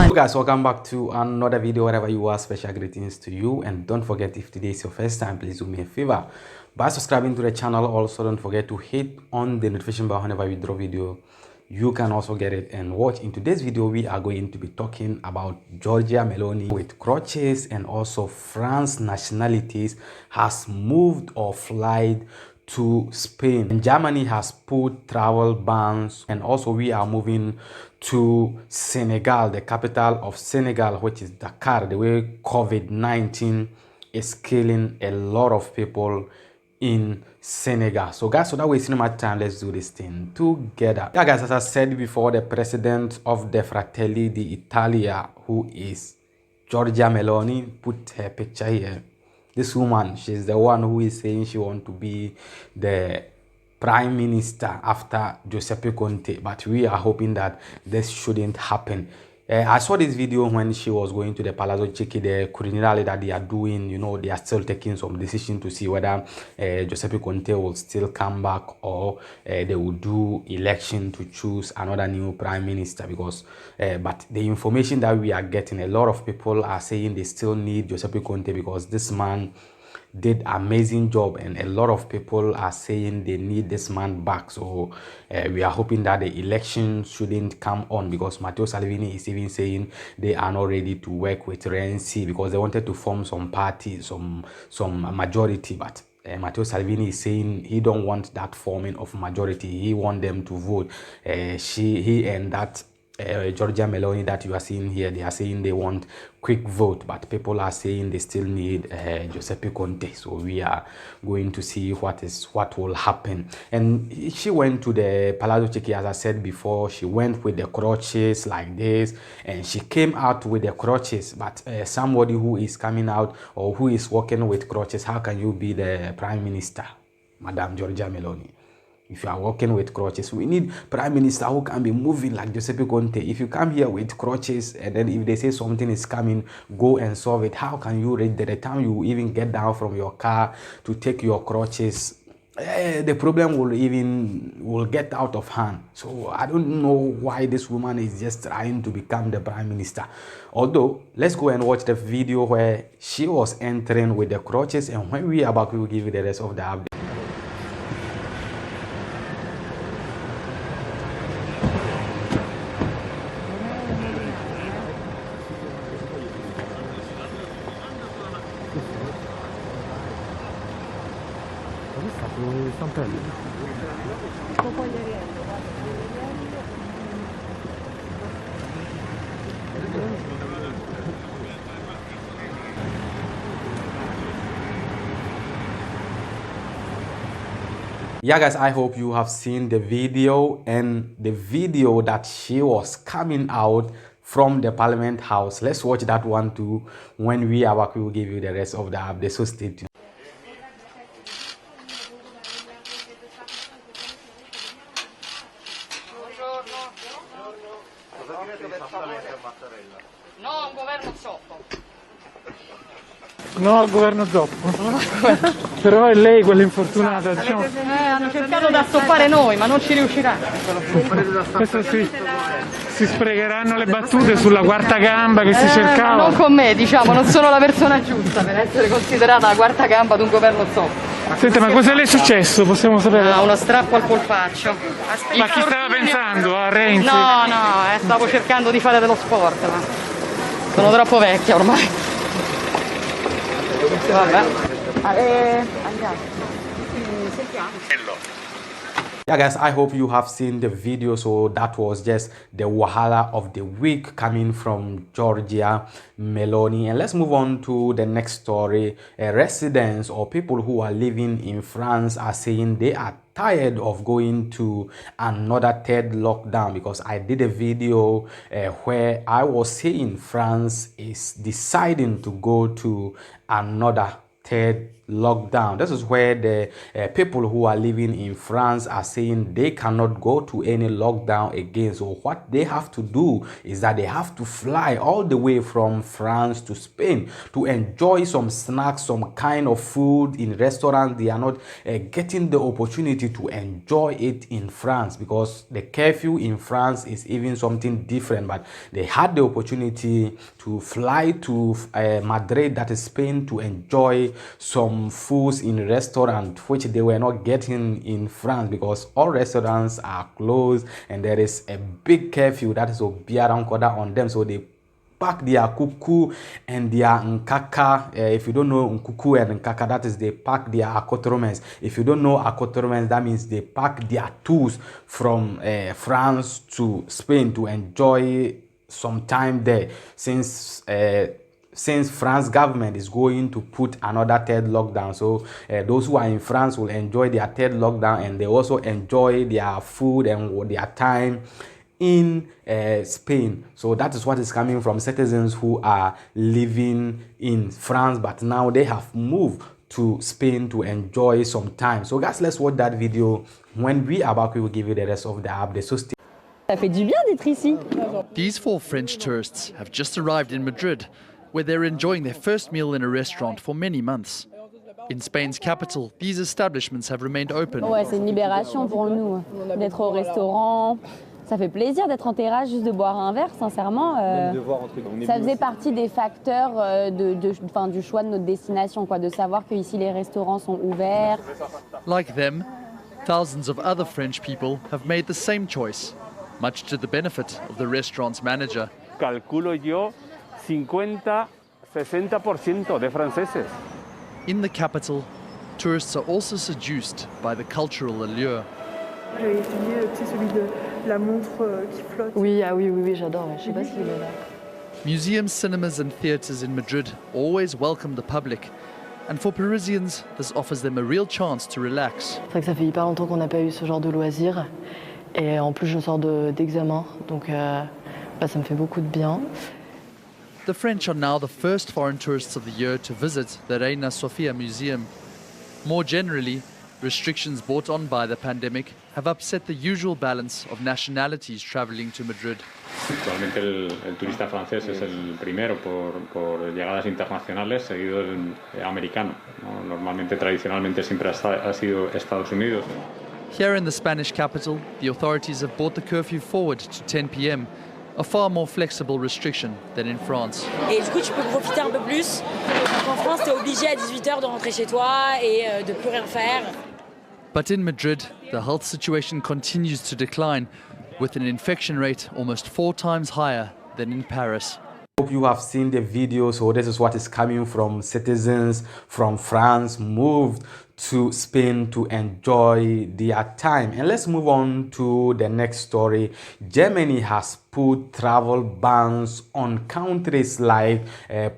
Hello guys, welcome back to another video. Wherever you are, special greetings to you, and don't forget, if today is your first time, please do me a favor by subscribing to the channel. Also, don't forget to hit on the notification bell whenever we drop video. You can also get it and watch. In today's video, we are going to be talking about Giorgia Meloni with crutches, and also France nationalities has moved or flight to Spain, and Germany has put travel bans, and also we are moving to Senegal, the capital of Senegal, which is Dakar. The way COVID-19 is killing a lot of people in Senegal. So guys, without wasting much time, let's do this thing together. Yeah guys, as I said before, the president of the Fratelli d'Italia, who is Giorgia Meloni, put her picture here. This woman, she's the one who is saying she wants to be the prime minister after Giuseppe Conte, but we are hoping that this shouldn't happen. I saw this video when she was going to the Palazzo Checchi, the Quirinale that they are doing. You know, they are still taking some decision to see whether Giuseppe Conte will still come back, or they will do election to choose another new prime minister. Because but the information that we are getting, a lot of people are saying they still need Giuseppe Conte because this man did amazing job, and a lot of people are saying they need this man back. So we are hoping that the election shouldn't come on, because Matteo Salvini is even saying they are not ready to work with Renzi because they wanted to form some party, some majority, but Matteo Salvini is saying he don't want that forming of majority. He want them to vote. He and that Giorgia Meloni that you are seeing here, they are saying they want quick vote, but people are saying they still need Giuseppe Conte. So we are going to see what will happen. And she went to the Palazzo Checchi, as I said before. She went with the crutches like this, and she came out with the crutches. But somebody who is coming out or who is working with crutches, how can you be the prime minister, Madam Giorgia Meloni? If you are working with crutches, we need prime minister who can be moving like Giuseppe Conte. If you come here with crutches, and then if they say something is coming, go and solve it. How can you reach the time you even get down from your car to take your crutches? The problem will get out of hand. So I don't know why this woman is just trying to become the prime minister. Although, let's go and watch the video where she was entering with the crutches, and when we are back, we will give you the rest of the update. Yeah guys, I hope you have seen the video, and the video that she was coming out from the Parliament House. Let's watch that one too. When we are back, we will give you the rest of the update, so stay tuned. No, un governo zoppo. No al governo zoppo. Però è lei quella infortunata, diciamo. Hanno cercato di assoppare noi, ma non ci riusciranno. Questo si sprecheranno le battute sulla quarta gamba che si cercava. Non con me, diciamo, non sono la persona giusta per essere considerata la quarta gamba di un governo zoppo. Senta, ma cosa le è successo? Possiamo sapere? Uno strappo al polpaccio. Ma chi stava pensando? A Renzi? No, stavo cercando di fare dello sport, ma sono troppo vecchia ormai. Vabbè. Andiamo. Sentiamo. Yeah guys, I hope you have seen the video. So that was just the wahala of the week coming from Giorgia Meloni. And let's move on to the next story. Residents or people who are living in France are saying they are tired of going to another third lockdown, because I did a video where I was saying France is deciding to go to another third lockdown. This is where the people who are living in France are saying they cannot go to any lockdown again. So what they have to do is that they have to fly all the way from France to Spain to enjoy some snacks, some kind of food in restaurants. They are not getting the opportunity to enjoy it in France because the curfew in France is even something different. But they had the opportunity to fly to Madrid, that is Spain, to enjoy some foods in restaurants which they were not getting in France because all restaurants are closed and there is a big curfew that is on them. So they pack their kuku and their nkaka. If you don't know nkuku and nkaka, that is they pack their accoutrements. If you don't know accoutrements, that means they pack their tools from France to Spain to enjoy some time there, since France government is going to put another third lockdown. So those who are in France will enjoy their third lockdown, and they also enjoy their food and their time in Spain. So that is what is coming from citizens who are living in France, but now they have moved to Spain to enjoy some time. So guys, let's watch that video. When we are back, we will give you the rest of the update. So Ça fait du bien d'être ici. These 4 French tourists have just arrived in Madrid, where they're enjoying their first meal in a restaurant for many months. In Spain's capital, these establishments have remained open. Ouais, c'est une libération pour nous d'être au restaurant. Ça fait plaisir d'être en terrasse, juste de boire un verre, sincèrement. Ça faisait partie des facteurs du choix de notre destination, quoi, de savoir qu'ici les restaurants sont ouverts. Like them, thousands of other French people have made the same choice, much to the benefit of the restaurant's manager. Calculo yo 50-60% de franceses. In the capital, tourists are also seduced by the cultural allure. J'avais filmé celui de la montre qui flotte. Oui, oui, j'adore. Je sais pas s'il est là. Museums, cinemas and theatres in Madrid always welcome the public. And for Parisians, this offers them a real chance to relax. C'est vrai que ça fait hyper longtemps qu'on n'a pas eu ce genre de loisirs. Et en plus, je sors d'examen, donc ça me fait beaucoup de bien. The French are now the first foreign tourists of the year to visit the Reina Sofia Museum. More generally, restrictions brought on by the pandemic have upset the usual balance of nationalities traveling to Madrid. Actualmente el turista francés es el primero por llegadas internacionales, seguido el americano, ¿no? Normalmente, tradicionalmente, siempre ha sido Estados Unidos. Here in the Spanish capital, the authorities have brought the curfew forward to 10 p.m., a far more flexible restriction than in France. Et du coup, tu peux profiter un peu plus. En France, tu es obligé à 18h de rentrer chez toi et de plus rien faire. But in Madrid, the health situation continues to decline, with an infection rate almost 4 times higher than in Paris. Hope you have seen the video. So this is what is coming from citizens from France moved to Spain to enjoy their time. And let's move on to the next story. Germany has put travel bans on countries like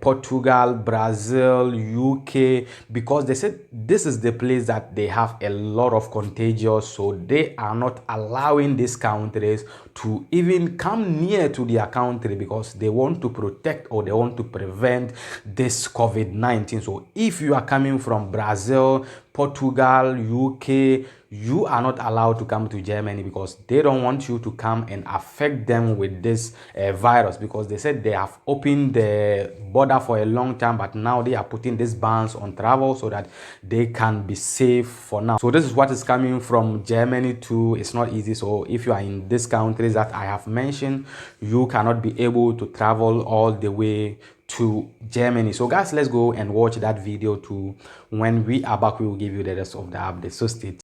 Portugal, Brazil, UK, because they said this is the place that they have a lot of contagious, so they are not allowing these countries to even come near to their country because they want to protect or they want to prevent this COVID-19. So if you are coming from Brazil, Portugal, UK, you are not allowed to come to Germany because they don't want you to come and affect them with this virus, because they said they have opened the border for a long time, but now they are putting these bans on travel so that they can be safe for now. So this is what is coming from Germany too. It's not easy. So if you are in these countries that I have mentioned, you cannot be able to travel all the way to Germany. So guys, let's go and watch that video too. When we are back, we will give you the rest of the update. So stay tuned.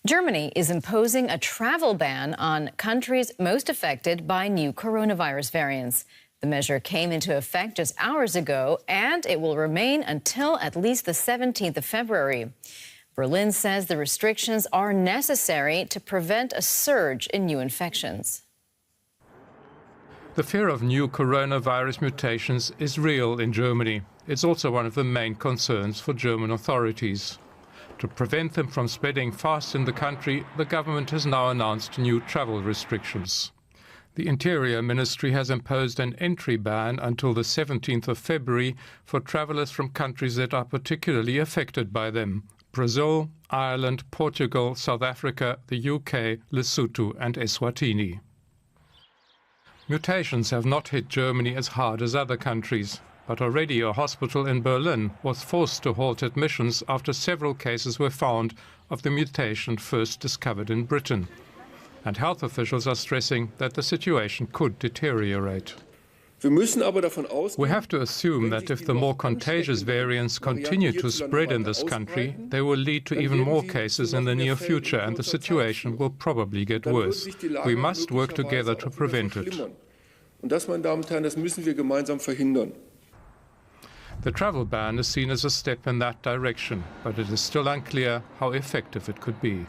Germany is imposing a travel ban on countries most affected by new coronavirus variants. The measure came into effect just hours ago, and it will remain until at least the 17th of February. Berlin says the restrictions are necessary to prevent a surge in new infections. The fear of new coronavirus mutations is real in Germany. It's also one of the main concerns for German authorities. To prevent them from spreading fast in the country, the government has now announced new travel restrictions. The Interior Ministry has imposed an entry ban until the 17th of February for travellers from countries that are particularly affected by them: Brazil, Ireland, Portugal, South Africa, the UK, Lesotho and Eswatini. Mutations have not hit Germany as hard as other countries, but already a hospital in Berlin was forced to halt admissions after several cases were found of the mutation first discovered in Britain. And health officials are stressing that the situation could deteriorate. We have to assume that if the more contagious variants continue to spread in this country, they will lead to even more cases in the near future, and the situation will probably get worse. We must work together to prevent it. The travel ban is seen as a step in that direction, but it is still unclear how effective it could be.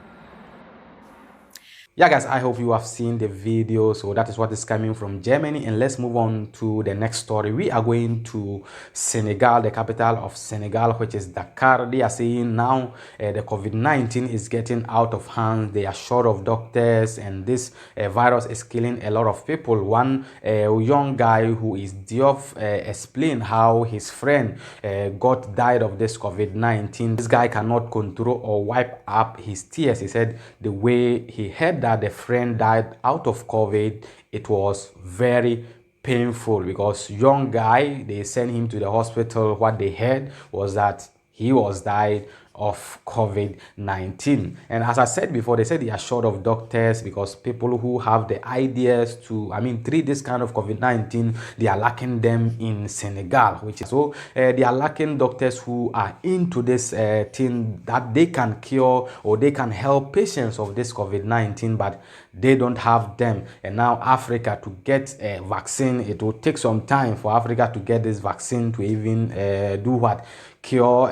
Yeah guys, I hope you have seen the video. So that is what is coming from Germany, and let's move on to the next story. We are going to Senegal, the capital of Senegal, which is Dakar. They are saying now the COVID-19 is getting out of hand. They are short of doctors, and this virus is killing a lot of people. One young guy who is Diop explained how his friend died of this COVID-19. This guy cannot control or wipe up his tears. He said the way he heard that the friend died out of COVID, it was very painful, because young guy, they sent him to the hospital. What they heard was that he was died of COVID-19. And as I said before, they said they are short of doctors, because people who have the ideas to treat this kind of COVID-19, they are lacking them in Senegal, which is so they are lacking doctors who are into this thing, that they can cure or they can help patients of this COVID-19, but they don't have them. And now Africa, to get a vaccine, it will take some time for Africa to get this vaccine to even do what? Cure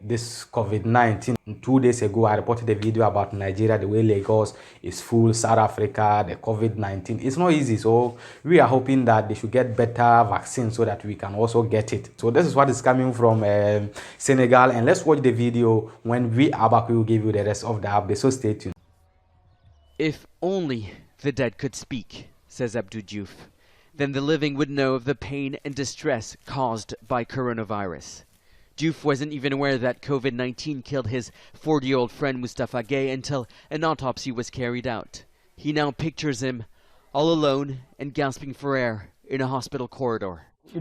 this COVID-19. 2 days ago, I reported a video about Nigeria, the way Lagos is full, South Africa, the COVID-19. It's not easy, so we are hoping that they should get better vaccines so that we can also get it. So this is what is coming from Senegal, and let's watch the video. When we are back, we will give you the rest of the update, so stay tuned. If only the dead could speak, says Abdou Diouf. Then the living would know of the pain and distress caused by coronavirus. Diouf wasn't even aware that COVID-19 killed his 40-year-old friend Mustafa Gay until an autopsy was carried out. He now pictures him all alone and gasping for air in a hospital corridor. He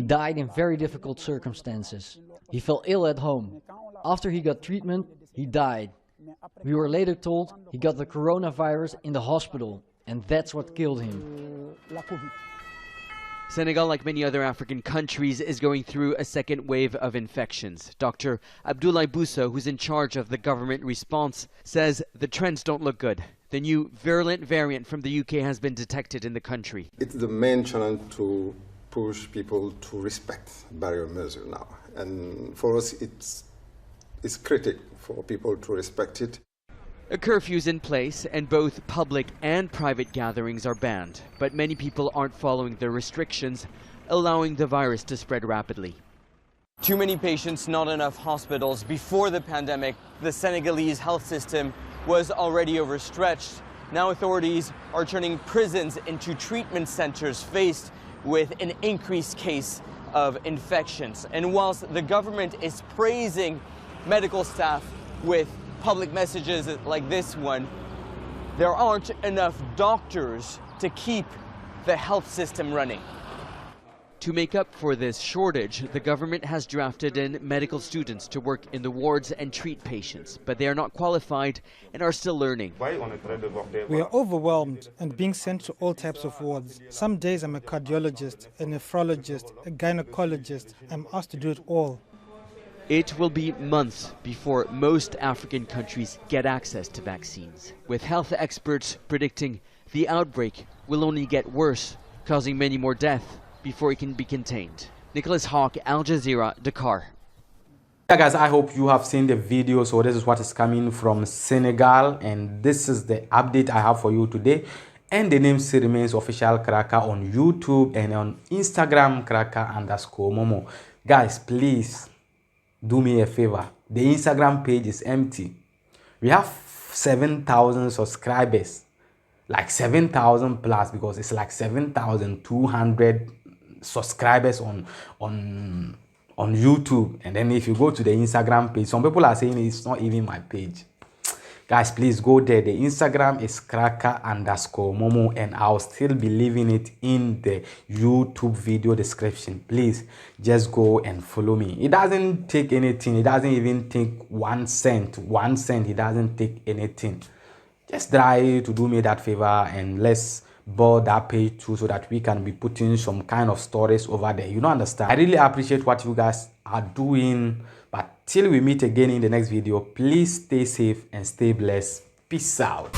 died in very difficult circumstances. He fell ill at home. After he got treatment, he died. We were later told he got the coronavirus in the hospital, and that's what killed him. Senegal, like many other African countries, is going through a second wave of infections. Dr. Abdoulaye Bousso, who's in charge of the government response, says the trends don't look good. The new virulent variant from the UK has been detected in the country. It's the main challenge to push people to respect barrier measures now. And for us, it's critical for people to respect it. A curfew's in place, and both public and private gatherings are banned. But many people aren't following the restrictions, allowing the virus to spread rapidly. Too many patients, not enough hospitals. Before the pandemic, the Senegalese health system was already overstretched. Now authorities are turning prisons into treatment centers faced with an increased case of infections. And whilst the government is praising medical staff with public messages like this one, there aren't enough doctors to keep the health system running. To make up for this shortage, the government has drafted in medical students to work in the wards and treat patients, but they are not qualified and are still learning. We are overwhelmed and being sent to all types of wards. Some days I'm a cardiologist, a nephrologist, a gynecologist. I'm asked to do it all. It will be months before most African countries get access to vaccines, with health experts predicting the outbreak will only get worse, causing many more deaths before it can be contained. Nicholas Hawk, Al Jazeera, Dakar. Yeah guys, I hope you have seen the video. So this is what is coming from Senegal, and this is the update I have for you today. And the name still remains Official Cracker on YouTube and on Instagram, Cracker_Momo. Guys, please do me a favor. The Instagram page is empty. We have 7,000 subscribers, like 7,000 plus, because it's like 7,200 subscribers on YouTube. And then if you go to the Instagram page, some people are saying it's not even my page. Guys, please go there. The Instagram is cracker_momo, and I'll still be leaving it in the YouTube video description. Please just go and follow me. It doesn't take anything. It doesn't even take 1 cent. 1 cent. It doesn't take anything. Just try to do me that favor and let's build that page too, so that we can be putting some kind of stories over there. You don't understand? I really appreciate what you guys are doing. But till we meet again in the next video, please stay safe and stay blessed. Peace out.